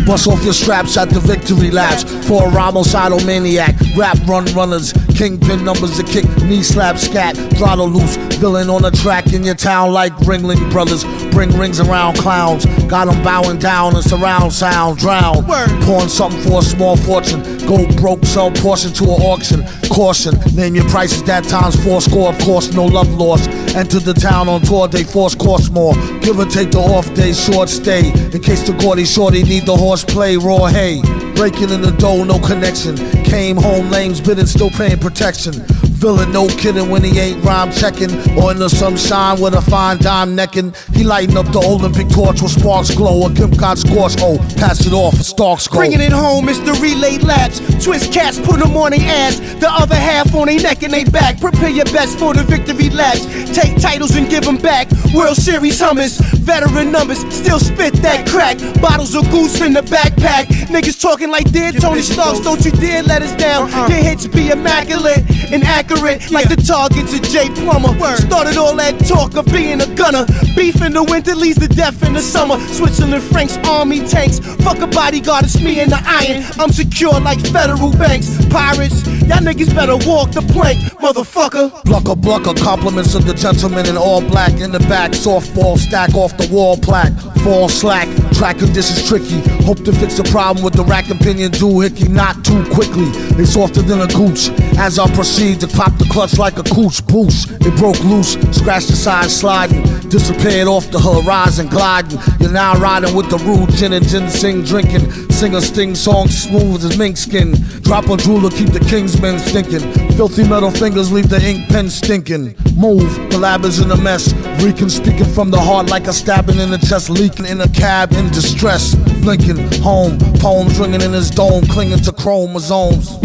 Bust off your straps at the victory laps for a homicidal maniac. Rap runners, kingpin numbers to kick, knee slap, scat, throttle loose. Villain on the track in your town like Ringling Brothers. Bring rings around clowns. Got them bowing down and surround sound. Drown. Pawn something for a small fortune. Go broke, sell portion to an auction. Caution, name your prices that times 4 score. Of course, no love lost. Enter the town on tour, they force cost more. Give or take the off day, short stay. In case the gaudy shorty need the horse play, raw hay. Breaking in the dough, no connection. Came home, lames bidding, still paying protection. Villain, no kidding when he ain't rhyme checking. Or in the sunshine with a fine dime necking. He lighting up the Olympic torch with sparks glow. A gimp got scorched, oh, pass it off, stalks go. Bringing it home, it's the relay laps. Twist cats, put them on their ass. The other half on their neck and they back. Prepare your best for the victory laps. Take titles and give them back. World Series hummus, veteran numbers, still spit that crack. Bottles of goose in the backpack. Niggas talking like dear Tony Starks, don't you dare let us down. Your hits be immaculate and accurate, like the targets of Jay Plummer. Started all that talk of being a gunner. Beef in the winter leads to death in the summer. Switzerland Frank's army tanks. Fuck a bodyguard, it's me and the iron. I'm secure like federal banks. Pirates, y'all niggas better walk the plank, motherfucker. Blucker, compliments of the gentleman in all black. In the back, softball stack off the wall plaque. Fall slack, track conditions tricky. Hope to fix the problem with the rack opinion doohickey. Not too quickly, they softer than a gooch. As I proceed to pop the clutch like a cooch boost. It broke loose, scratched the side sliding. Disappeared off the horizon gliding. You're now riding with the rude gin and ginseng drinking. Sing a sting song smooth as mink skin. Drop a jeweler, keep the kingsmen thinking. Filthy metal fingers leave the ink pen stinking. Move, the lab is in a mess. Reeking, speaking from the heart like a stabbing in the chest. Leaking in a cab in distress. Blinking, home, poems ringing in his dome. Clinging to chromosomes.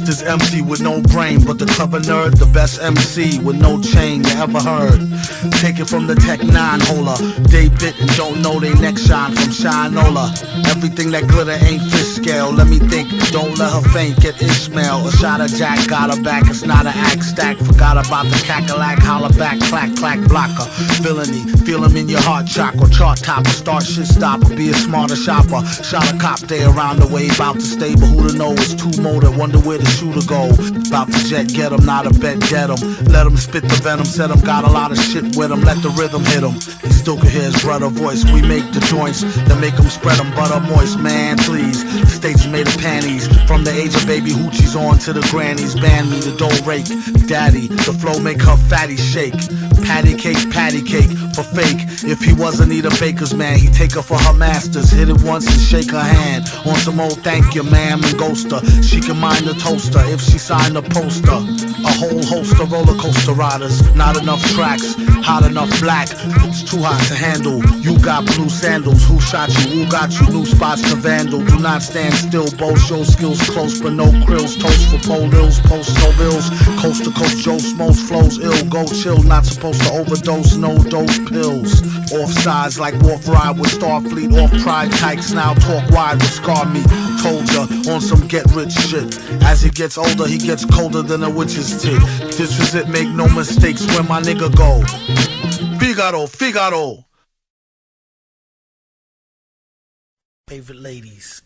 Is empty with no brain, but the clever nerd, the best MC with no chain you ever heard. Take it from the Tech 9 holder. They bit and don't know they neck shine from Shinola. Everything that glitter ain't fish scale. Let me think, don't let her faint. Get Ishmael, a shot of Jack, got her back. It's not an act stack. Forgot about the cackalack, holler back, clack, clack, blocker. Villainy, feel him in your heart chakra. Chart topper, start shit stopper. Be a smarter shopper. Shot a cop day around the way, about to stay, but who to know? It's two motor, wonder where the shooter go. About to jet, get him, not a bet, get him. Let him spit the venom, said him, got a lot of shit with him. Let the rhythm hit him. He still can hear his brother voice. We make the joints that make him spread them butter moist. Man, please, the state's made of panties. From the age of baby hoochies on to the grannies. Ban me the dough rake. Daddy, the flow make her fatty shake. Patty cake for fake. If he wasn't Eat a baker's man, he'd take her for her masters. Hit it once and shake her hand. On some old thank you, ma'am, and ghost her. She can mind the toaster if she signed a poster. A whole host of roller coaster riders. Not enough tracks, hot enough black. It's too hot to handle. You got blue sandals. Who shot you? Who got you? New spots to vandal. Do not stand still. Both show skills close, but no krills. Toast for pole ills, post no bills. Coast to coast, Joe smokes, flows ill. Go chill, not supposed to overdose. No dose pills. Off sides like Wolf Ride with Starfleet. Off pride kikes now talk wide with Scar Me. Told ya on some get rich shit. As he gets older, he gets colder than a witch's tit. This is it, make no mistakes where my nigga go. Figaro, Figaro. Favorite ladies.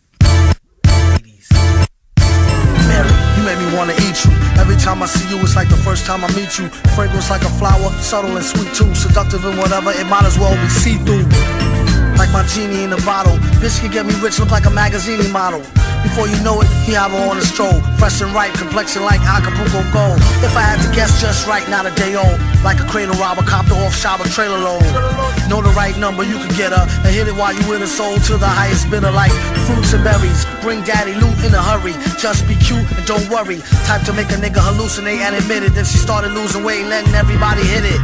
Mary, you make me wanna eat you. Every time I see you, it's like the first time I meet you. Fragrance like a flower, subtle and sweet too. Seductive and whatever, it might as well be see-through. Like my genie in a bottle. Bitch can get me rich, look like a magazine model. Before you know it, he have her on a stroll. Fresh and ripe, complexion like Acapulco gold. If I had to guess just right, not a day old. Like a cradle robber, copter off shopper, trailer load. Know the right right number, you could get her and hit it while you in a soul to the highest bidder, like fruits and berries. Bring daddy loot in a hurry. Just be cute and don't worry. Type to make a nigga hallucinate and admit it. Then she started losing weight, letting everybody hit it.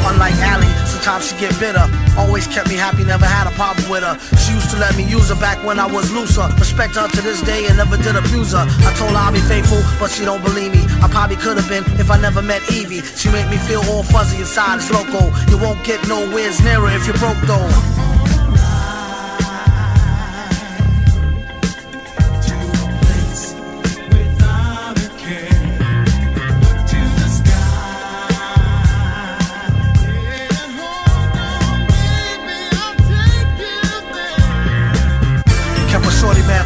Unlike Allie, sometimes she get bitter. Always kept me happy, never had a problem with her. She used to let me use her back when I was looser. Respect her to this day and never did abuse her. I told her I'll be faithful, but she don't believe me. I probably could have been if I never met Evie. She made me feel all fuzzy inside, it's loco. You won't get nowhere nearer if you're broke though.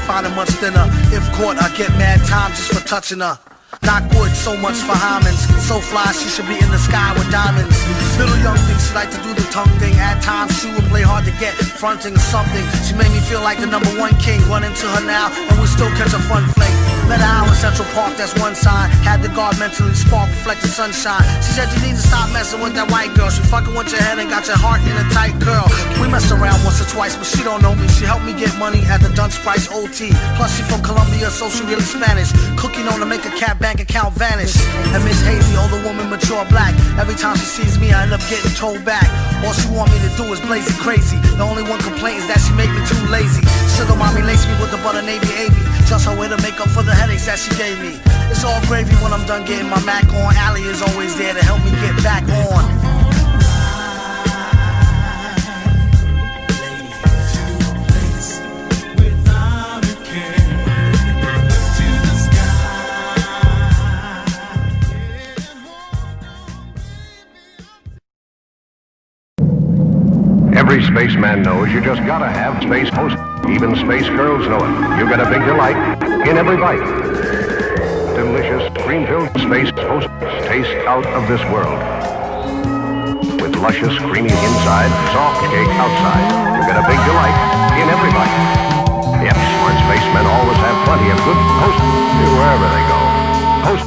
Finding much thinner. If caught, I get mad time just for touching her. Knock wood, so much for Hymens. So fly, she should be in the sky with diamonds. Little young thing, she like to do the tongue thing. At times, she would play hard to get, fronting or something. She made me feel like the #1 king. Run into her now, and we still catch a fun fling. Met her out in Central Park, that's one sign. Had the guard mentally spark, reflected sunshine. She said you need to stop messing with that white girl. She fucking with your head and got your heart in a tight curl. We messed around once or twice, but she don't know me. She helped me get money at the Dunce Price OT. Plus she from Colombia, so she really Spanish. Cooking on to make a cat bank account vanish. And Miss Hazy, older woman, mature black. Every time she sees me, I end up getting told back. All she want me to do is blaze it crazy. The only one complaint is that she make me too lazy. Sugar mommy lace me with the butter navy AV. Just her way to make up for the headaches that she gave me. It's all gravy when I'm done getting my Mac on. Allie is always there to help me get back on. Every spaceman knows you just gotta have space host. Even space girls know it. You got a big delight in every bite. Delicious, cream-filled space hosts taste out of this world. With luscious, creamy inside, soft cake outside. You got a big delight in every bite. Yep, smart spacemen always have plenty of good hosts wherever they go. Host.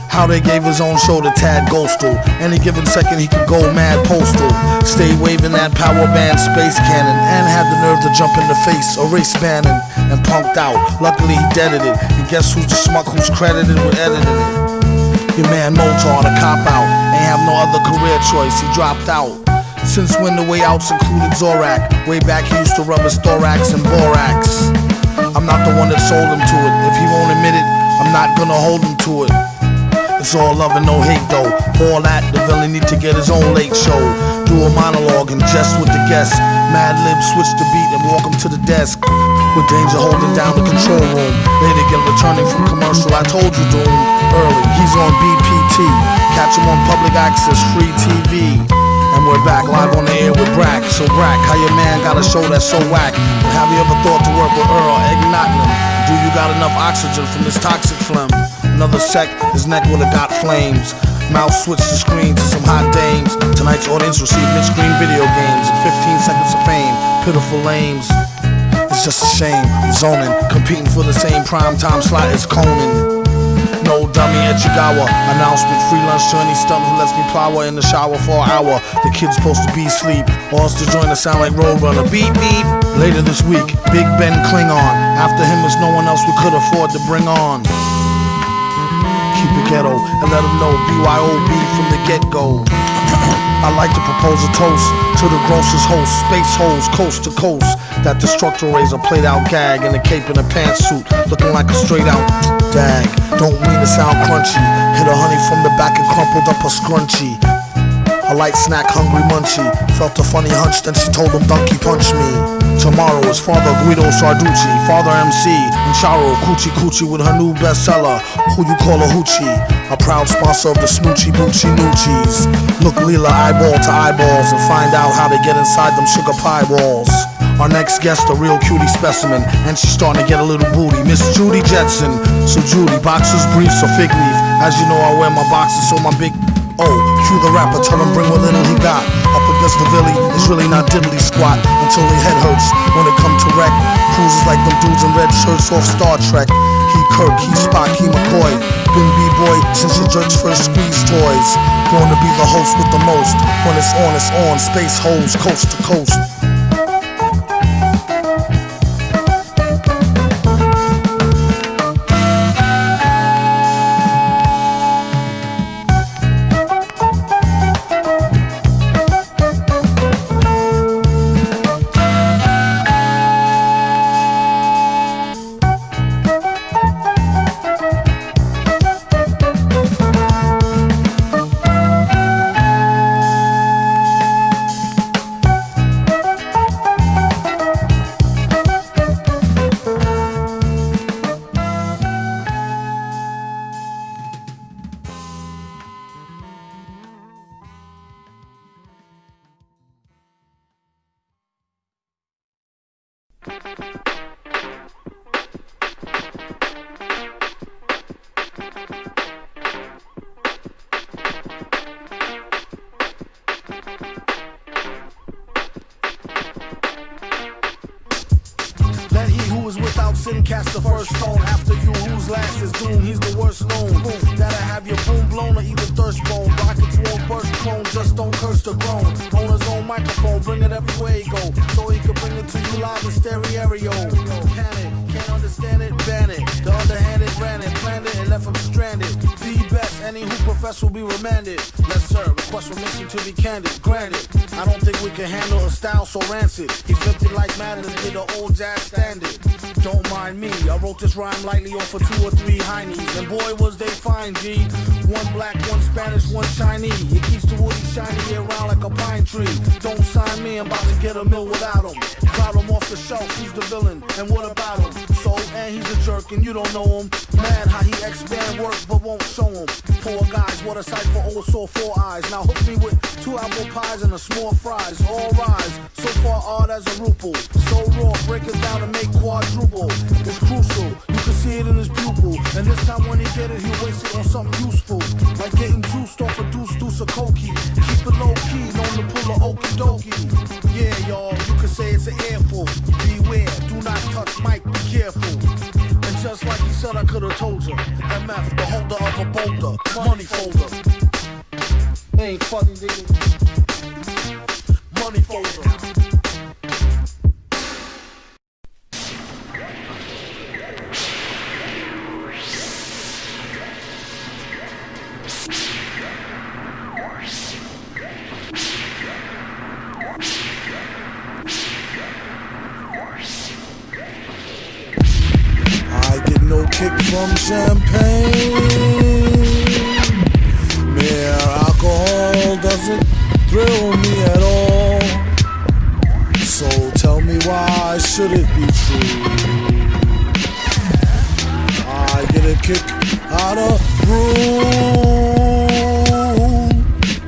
How they gave his own show to Tad Ghostal. Any given second he could go mad postal. Stay waving that power band space cannon. And had the nerve to jump in the face, erase Bannon, and punked out. Luckily he deaded it. And guess who's the schmuck who's credited with editing it? Your man Motar, the cop out. Ain't have no other career choice, he dropped out. Since when the way outs included Zorak. Way back he used to rub his thorax and borax. I'm not the one that sold him to it. If he won't admit it, I'm not gonna hold him to it. It's all love and no hate though. For all that, the villain need to get his own late show. Do a monologue and jest with the guests. Madlib switch the beat and walk him to the desk. With danger holding down the control room. Later again returning from commercial, I told you Doom. Early, he's on BPT. Catch him on public access, free TV. And we're back live on the air with Brack. So Brack, how your man got a show that's so whack? But have you ever thought to work with Earl, Eggnottingham? Do you got enough oxygen from this toxic phlegm? Another sec, his neck would've got flames. Mouse switched the screen to some hot dames. Tonight's audience received mid-screen video games and 15 seconds of fame. Pitiful lames. It's just a shame. Zoning, competing for the same primetime slot as Conan. No dummy at Chigawa. Announcement, free lunch to any stunt who lets me plow her in the shower for an hour. The kid's supposed to be asleep, or else to join the sound like Roadrunner. Beep beep. Later this week, Big Ben Klingon. After him is no one else we could afford to bring on. Keep it ghetto and let them know BYOB from the get-go. I'd like to propose a toast to the grossest host, space hoes coast to coast. That destructor razor played out gag in a cape and a pantsuit, looking like a straight out dag. Don't mean to sound crunchy. Hit a honey from the back and crumpled up a scrunchie. A light snack, hungry munchie. Felt a funny hunch, then she told him donkey punch me. Tomorrow is Father Guido Sarducci, Father MC, and Charo Coochie Coochie with her new bestseller, Who You Call a Hoochie. A proud sponsor of the Snoochie Boochie Noochies. Look Leela eyeball to eyeballs and find out how they get inside them sugar pie walls. Our next guest, a real cutie specimen, and she's starting to get a little booty, Miss Judy Jetson. So Judy, boxers, briefs, or fig leaf. As you know, I wear my boxers, so my big... Oh, cue the rapper, tell him bring what little he got. Up against Cause the Villy is really not diddly squat until their head hurts when it come to wreck. Cruises like them dudes in red shirts off Star Trek. He Kirk, he Spock, he McCoy. Been B-boy since the jerks first squeezed toys. Born to be the host with the most. When it's on, space hoes coast to coast. Let he who is without sin cast the first stone. After you whose last is doom, he's the worst known. That'll have your boom blown or even thirst bone. Rockets won't burst clone, just don't curse the grown. On his own microphone, bring it everywhere he go, so he can bring it to you live in stereo. Panic, can't understand it, ban it. The underhanded ran it, planned it, and left him stranded. The best, any who profess will be remanded. Yes sir, request permission to be candid, granted. I don't think we can handle a style so rancid. He flipped it like Madlib did the old jazz standard. Don't mind me, I wrote this rhyme lightly off for 2 or 3 heinies. And boy was they fine, G. One black, one Spanish, one Chinese. It keeps the woody shiny year round like a pine tree. Don't sign me, I'm about to get a mill without him. Crowd him off the shelf, he's the villain. And what about him? So, and he's a jerk and you don't know him. Mad how he expand work but won't show him. Poor guys, what a sight for old sore 4 eyes. Now hook me with 2 apple pies and a small fries. All rise, so far odd as a ruple. So raw, break it down and make quadruple. It's crucial, you can see it in his pupil. And this time when he get it, he'll waste it on something useful. Like getting juiced off a deuce of cokie. Keep it low key, known to pull a okie dokie. Yeah, y'all, you can say it's an airful. Beware, do not touch mic, be careful. And just like he said, I could've told you. MF, the holder of a boulder, money folder. Ain't funny, nigga. Money folder. No kick from champagne. Mere alcohol doesn't thrill me at all. So tell me why should it be true? I get a kick out of brew.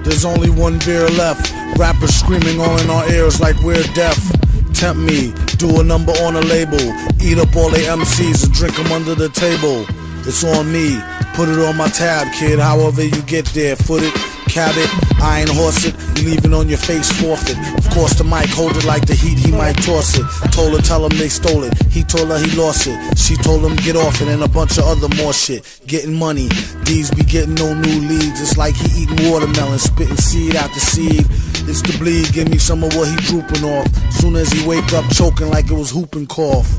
There's only one beer left. Rappers screaming all in our ears like we're deaf. Tempt me, do a number on a label. Eat up all they MCs and drink them under the table. It's on me, put it on my tab, kid. However you get there, foot it, cab it, iron horse it. You leave it on your face, forfeit. Of course the mic, hold it like the heat, he might toss it. Told her, tell him they stole it. He told her he lost it. She told him get off it and a bunch of other more shit. Getting money, these be getting no new leads. It's like he eating watermelon, spitting seed after seed. It's the bleed, give me some of what he drooping off. Soon as he wake up choking like it was whooping cough.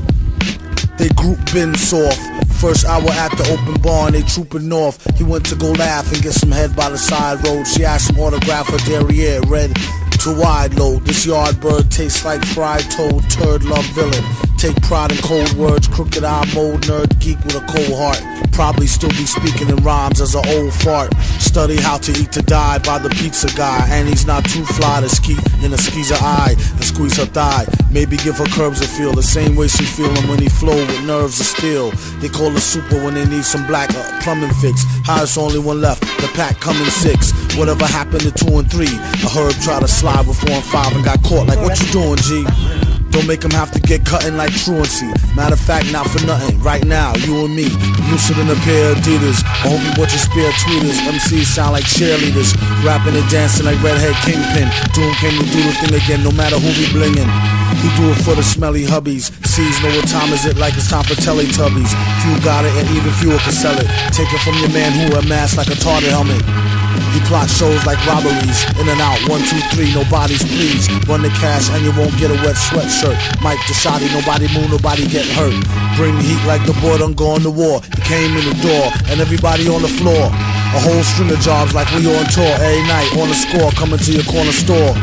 They group been soft. First hour at the open bar and they trooping north. He went to go laugh and get some head by the side road. She asked him autograph her derriere, red to wide load. This yard bird tastes like fried toad, turd love villain. Take pride in cold words, crooked eye mode, nerd geek with a cold heart. Probably still be speaking in rhymes as an old fart. Study how to eat to die by the pizza guy. And he's not too fly to ski in a skeezer eye and squeeze her thigh. Maybe give her curbs a feel the same way she feel him when he flow with nerves of steel. They call her super when they need some black plumbing fix. Highest only one left, the pack coming 6. Whatever happened to 2 and 3? A herb tried to slide with 4 and 5 and got caught like what you doing, G? Don't make them have to get cutting like truancy. Matter of fact, not for nothing. Right now, you and me, looser than a pair of Adidas. I hope you bought your spare tweeters. MCs sound like cheerleaders, rapping and dancing like redhead kingpin. Doom came to do the thing again, no matter who we blingin'. He do it for the smelly hubbies. Sees know what time is it, like it's time for Teletubbies. Few got it and even fewer can sell it. Take it from your man who wear masks like a tartar helmet. He plots shows like robberies. In and out, 1, 2, 3, nobody's please. Run the cash and you won't get a wet sweatshirt. Mike Desadi, nobody move, nobody get hurt. Bring the heat like the boy done gone to war. He came in the door and everybody on the floor. A whole string of jobs like we on tour. Every night on the score, coming to your corner store.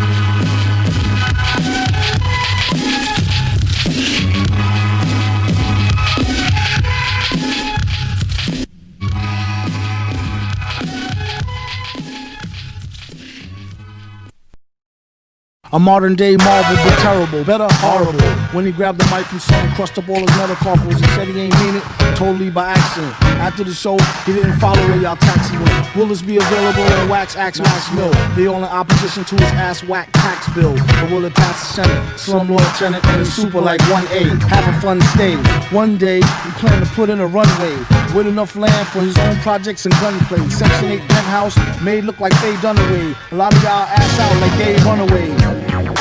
A modern day marvel, but terrible, better horrible. When he grabbed the mic from someone, crushed up all his metacarpals. He said he ain't mean it, totally by accident. After the show, he didn't follow where y'all taxi went. Will this be available on Wax Axe Max Mill? They all in opposition to his ass whack tax bill. But will it pass the Senate? Slumlord tenant and a super like 1A. Have a fun stay. One day, he planned to put in a runway with enough land for his own projects and gunplay. Section 8 penthouse made look like Faye Dunaway. A lot of y'all ass out like gay runaway.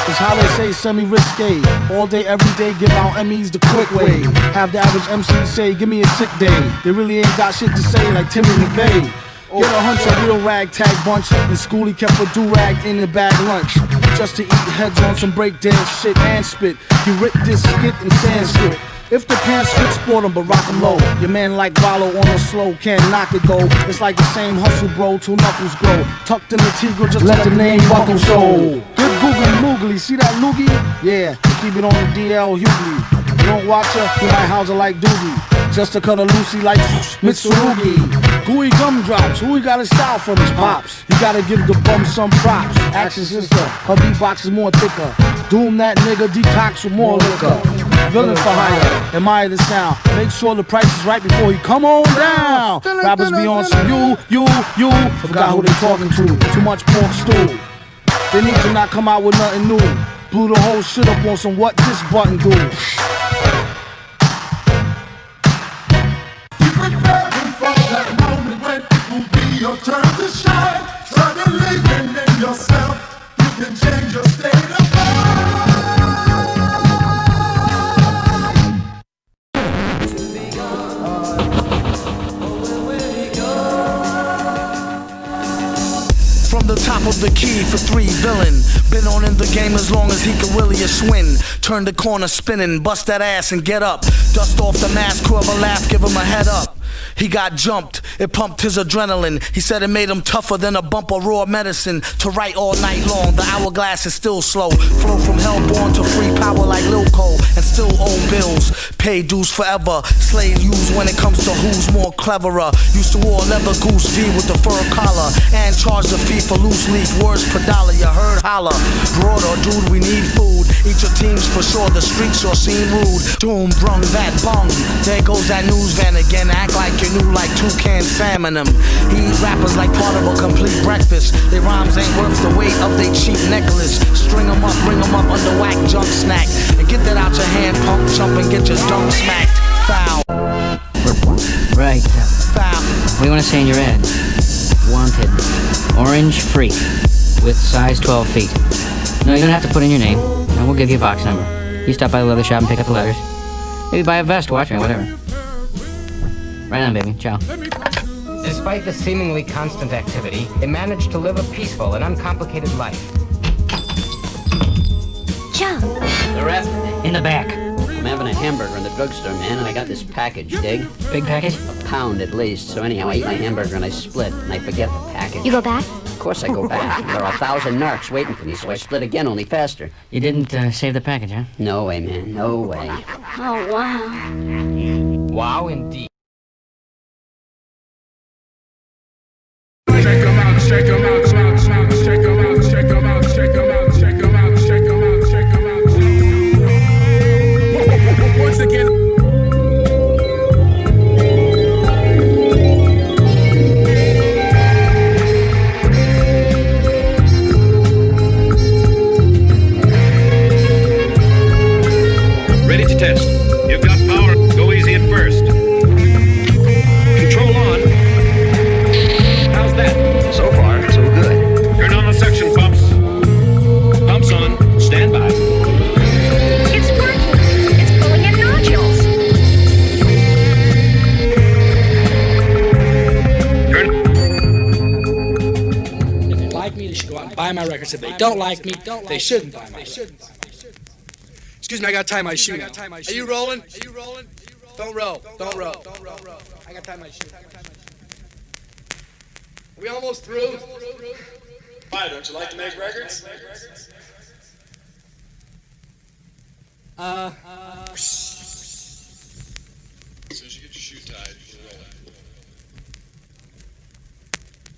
It's how they say semi-risque. All day, every day, give out Emmys the quick way. Have the average MC say, give me a sick day. They really ain't got shit to say like Timmy McVeigh. Get a hunch, a real ragtag bunch. In school, he kept a do-rag in the bag lunch. Just to eat heads on some breakdance shit and spit. He ripped this skit in Sanskrit. If the pants fit, sport 'em, but rock 'em low. Your man like Rollo on the slow, can't knock it go. It's like the same hustle, bro, two knuckles grow. Tucked in the Tigre, just let the name buckle show. Good googly moogly, see that loogie? Yeah, keep it on the DL Hughley. You don't watch her, you might house her like Doogie. Just to cut a Lucy like Mitsurugi. Gooey gumdrops, who he got his style from his pops? You gotta give the bum some props. Action sister, her beatbox is more thicker. Doom that nigga, detox with more liquor. Villain for hire, admire the sound. Make sure the price is right before you come on down. Rappers be on some you. Forgot who they talking to. Too much pork stew. They need to not come out with nothing new. Blew the whole shit up on some what this button do. Your turn to shine. Start believing in yourself. You can change your state of mind. From the top of the key for 3 villain. Been on in the game as long as he can really a swing. Turn the corner spinning, bust that ass and get up. Dust off the mask, whoever laugh, give him a head up. He got jumped, it pumped his adrenaline. He said it made him tougher than a bump of raw medicine. To write all night long, the hourglass is still slow. Flow from hellborn to free power like Lil Cole. And still owe bills, pay dues forever. Slave used when it comes to who's more cleverer. Used to wear leather goose V with the fur collar. And charge the fee for loose leaf, words per dollar, you heard holler. Broader dude, we need food. Eat your teams for sure, the streets sure seem rude. Doom brung that bung, there goes that news van again. Act like you knew like toucan salmon them. He eat rappers like part of a complete breakfast. Their rhymes ain't worth the weight of they cheap necklace. String them up, bring them up under whack junk snack. And get that out your hand, pump, jump and get your dunk smacked. Foul. Right. Foul. What do you want to say in your ad? Wanted. Orange freak. With size 12 feet. No, you don't have to put in your name. And we'll give you a box number. You stop by the leather shop and pick up the letters. Maybe buy a vest, watch me, whatever. Right on, baby. Ciao. Despite the seemingly constant activity, they managed to live a peaceful and uncomplicated life. Joe. The rest in the back. I'm having a hamburger in the drugstore, man, and I got this package, dig? Big package? A pound at least. So anyhow, I eat my hamburger and I split, and I forget the package. You go back? Of course I go back. There are 1,000 narcs waiting for me, so I split again, only faster. You didn't save the package, huh? No way, man. No way. Oh, wow. Wow, indeed. Check 'em out, check 'em out, check 'em out, check 'em out, check 'em out, check 'em out, check 'em out, check 'em out, check 'em out. Once again. my records. If they don't like me, they shouldn't buy my records. Excuse me, I gotta tie my shoe now. Are you rolling? Don't roll. I gotta tie my shoe. Are we almost through? Why, don't you like to make records? As soon as you get your shoe tied,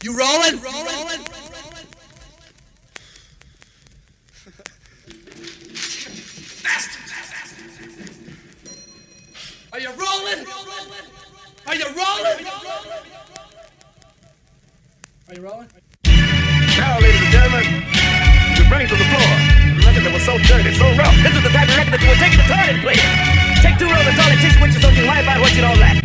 you rolling? Are you rolling? Are you rolling? Now, ladies and gentlemen, you bring it to the floor. The record that was so dirty, so rough. This is the type of record that you would take it to turn and play it. Take 2 rolls of toilet tissue with you so you can wipe out what you don't like.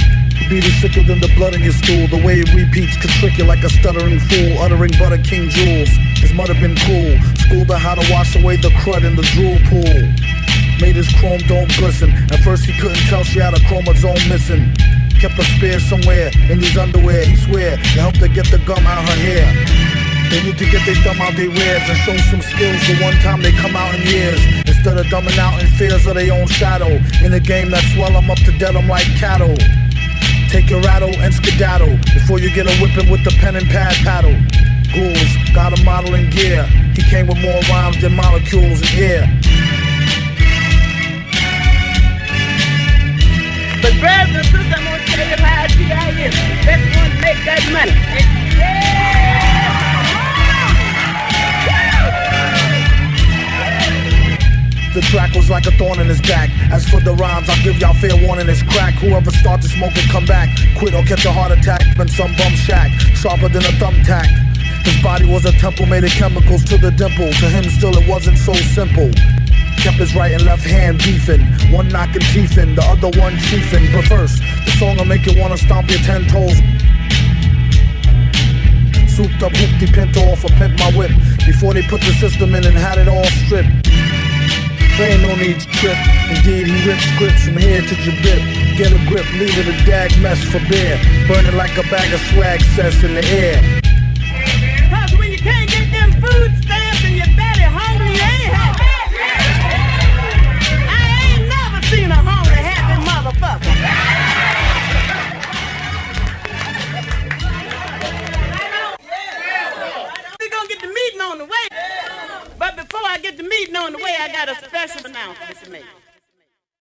Beat is sicker than the blood in your stool. The way it repeats could trick you like a stuttering fool. Uttering butter king jewels. His mother been cool. Schooled her how to wash away the crud in the drool pool. Made his chrome dome glisten. At first he couldn't tell she had a chromosome missing. Kept a spear somewhere in these underwear. He swear it helped her get the gum out her hair. They need to get their thumb out their rears and show some skills the one time they come out in years. Instead of dumbing out in fears of their own shadow. In a game that swell them up to dead them like cattle. Take your rattle and skedaddle before you get a whipping with the pen and pad paddle. Ghouls got a model in gear. He came with more rhymes than molecules in air. But brothers and sisters, I'm gonna tell you how G.I. is. Best one to make that money. The track was like a thorn in his back. As for the rhymes, I'll give y'all fair warning, it's crack. Whoever start to smoke and come back, quit or catch a heart attack. Been some bum shack, sharper than a thumbtack. His body was a temple made of chemicals to the dimple. To him still it wasn't so simple. Kept his right and left hand beefing. One knocking teeth in, the other one chiefing. But first, the song'll make you wanna stomp your 10 toes. Souped up hoopty pinto off a pimp my whip. Before they put the system in and had it all stripped. There ain't no need to trip. Indeed, he ripped scripts from here to Jabib. Get a grip, leave it a dag mess for beer. Burning like a bag of swag cess in the air.